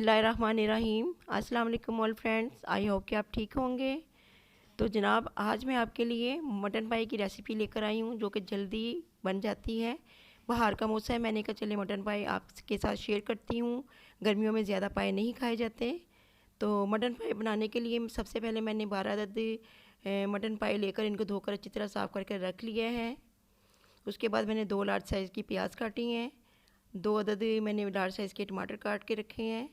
बिस्मिल्लाहिर्रहमानिर्रहीम। अस्सलाम वालेकुम ऑल फ्रेंड्स, आई होप कि आप ठीक होंगे। तो जनाब, आज मैं आपके लिए मटन पाई की रेसिपी लेकर आई हूँ जो कि जल्दी बन जाती है। बाहर का मौसम है, मैंने कहा चले मटन पाई आपके साथ शेयर करती हूँ। गर्मियों में ज़्यादा पाए नहीं खाए जाते। तो मटन पाई बनाने के लिए सबसे पहले मैंने 12 अदद मटन पाई लेकर इनको धोकर अच्छी तरह साफ़ करके रख लिया है। उसके बाद मैंने 2 लार्ज साइज़ की प्याज काटी हैं। 2 अदद मैंने लार्ज साइज़ के टमाटर काट के रखे हैं।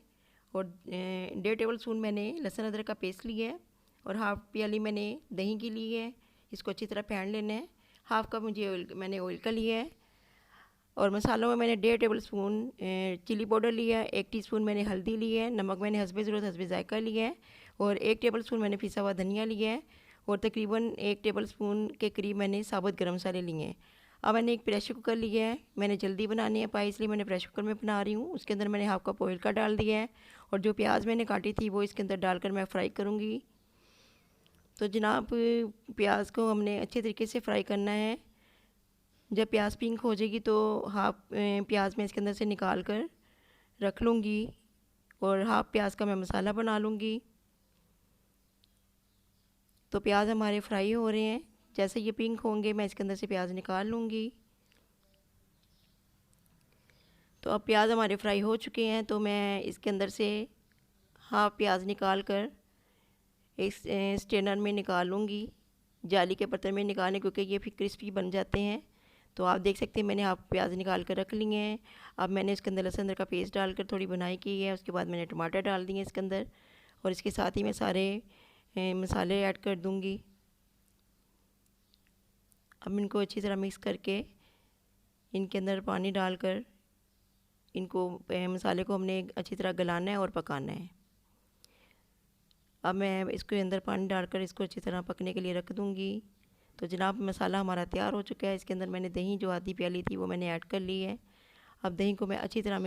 और 1.5 टेबल स्पून मैंने लहसुन अदरक का पेस्ट लिया है। और हाफ़ प्याली मैंने दही की ली है। इसको अच्छी तरह पैन लेना है। हाफ़ कप मैंने ऑयल का लिया है। और मसालों में मैंने 1.5 टेबल स्पून चिली पाउडर लिया है। 1 टीस्पून मैंने हल्दी ली है। नमक मैंने हस्बे ज़रूरत हस्बे ज़ायका लिया है। और 1 टेबल स्पून मैंने पिसा हुआ धनिया लिया है। और तकरीबन 1 टेबल स्पून के करीब मैंने साबुत गरम मसाले लिए हैं। अब मैंने एक प्रेशर कुकर लिया है। मैंने जल्दी बनानी है पाई, इसलिए मैंने प्रेशर कुकर में बना रही हूँ। उसके अंदर मैंने हाफ़ कप ऑयल का डाल दिया है। और जो प्याज मैंने काटी थी वो इसके अंदर डालकर मैं फ्राई करूँगी। तो जनाब, प्याज को हमने अच्छे तरीके से फ्राई करना है। जब प्याज पिंक हो जाएगी तो हाफ़ प्याज मैं इसके अंदर से निकाल कर रख लूँगी। और हाफ़ प्याज का मैं मसाला बना लूँगी। तो प्याज हमारे फ्राई हो रहे हैं। जैसे ये पिंक होंगे मैं इसके अंदर से प्याज निकाल लूँगी। तो अब प्याज हमारे फ्राई हो चुके हैं, तो मैं इसके अंदर से हाफ़ प्याज निकाल कर एक स्ट्रेनर में निकाल लूँगी। जाली के बर्तन में निकालें क्योंकि ये फिर क्रिस्पी बन जाते हैं। तो आप देख सकते हैं मैंने हाफ़ प्याज निकाल कर रख लिए हैं। अब मैंने इसके अंदर लहसुन अदरक का पेस्ट डालकर थोड़ी बुनाई की है। उसके बाद मैंने टमाटर डाल दिए इसके अंदर। और इसके साथ ही मैं सारे मसाले ऐड कर दूँगी। अब इनको अच्छी तरह मिक्स करके इनके अंदर पानी डालकर इनको मसाले को हमने अच्छी तरह गलाना है और पकाना है। अब मैं इसके अंदर पानी डालकर इसको अच्छी तरह पकने के लिए रख दूँगी। तो जनाब, मसाला हमारा तैयार हो चुका है। इसके अंदर मैंने दही जो आधी प्याली थी वो मैंने ऐड कर ली है। अब दही को मैं अच्छी तरह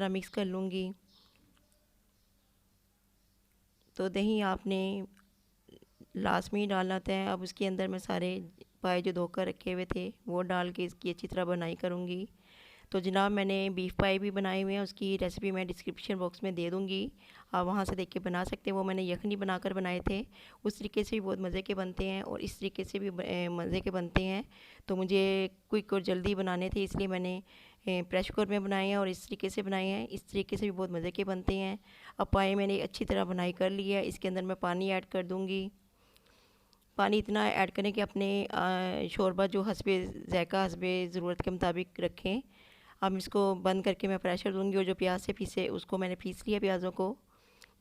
मिक्स कर लूँगी। तो दही आपने लास्ट में ही डालना था। अब उसके अंदर मैं सारे पाए जो धोकर रखे हुए थे वो डाल के इसकी अच्छी तरह बनाई करूँगी। तो जनाब, मैंने बीफ पाई भी बनाए हुए हैं, उसकी रेसिपी मैं डिस्क्रिप्शन बॉक्स में दे दूँगी। आप वहाँ से देख के बना सकते हैं। वो मैंने यखनी बनाकर बनाए थे। उस तरीके से भी बहुत मज़े के बनते हैं और इस तरीके से भी मज़े के बनते हैं। तो मुझे क्विक और जल्दी बनाने थे, इसलिए मैंने प्रेशर कुकर में बनाए हैं और इस तरीके से बनाए हैं। इस तरीके से भी बहुत मज़े के बनते हैं। अब पाए मैंने अच्छी तरह बनाई कर ली है। इसके अंदर मैं पानी ऐड कर दूँगी। पानी इतना ऐड करें कि अपने शोरबा जो हस्बे ज़ायका हस्बे ज़रूरत के मुताबिक रखें। अब इसको बंद करके मैं प्रेशर दूँगी। और जो प्याज से पीसे उसको मैंने पीस लिया प्याज़ों को।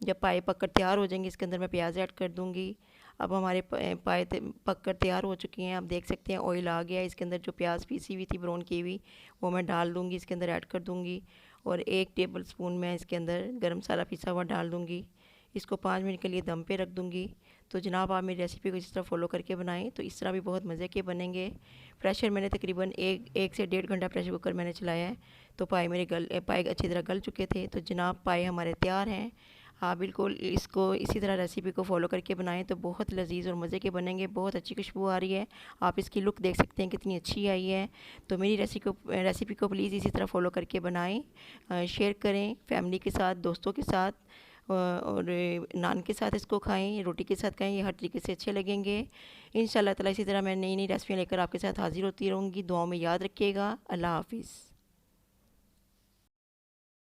जब पाए पककर तैयार हो जाएंगे इसके अंदर मैं प्याज ऐड कर दूँगी। अब हमारे पाए पककर तैयार हो चुकी हैं। आप देख सकते हैं ऑयल आ गया है। इसके अंदर जो प्याज पीसी हुई थी ब्राउन की हुई वो मैं डाल दूँगी, इसके अंदर ऐड कर दूँगी। और 1 टेबल स्पून मैं इसके अंदर गरम मसाला पिसा हुआ डाल दूँगी। इसको 5 मिनट के लिए दम पे रख दूँगी। तो जनाब, आप मेरी रेसिपी को इस तरह फॉलो करके बनाएं तो इस तरह भी बहुत मज़े के बनेंगे। प्रेशर मैंने तकरीबन एक से 1.5 घंटा प्रेशर कुकर मैंने चलाया है। तो पाए अच्छी तरह गल चुके थे। तो जनाब, पाए हमारे तैयार हैं। आप बिल्कुल इसको इसी तरह रेसिपी को फॉलो करके बनाएं तो बहुत लजीज और मज़े के बनेंगे। बहुत अच्छी खुशबू आ रही है। आप इसकी लुक देख सकते हैं कितनी अच्छी आई है। तो मेरी रेसिपी को प्लीज़ इसी तरह फॉलो करके बनाएं, शेयर करें फैमिली के साथ, दोस्तों के साथ। और नान के साथ इसको खाएं, रोटी के साथ खाएं, ये हर तरीके से अच्छे लगेंगे। इंशाल्लाह ताला इसी तरह मैं नई नई रेसिपियाँ लेकर आपके साथ हाजिर होती रहूँगी। दुआओं में याद रखिएगा। अल्लाह हाफिज़।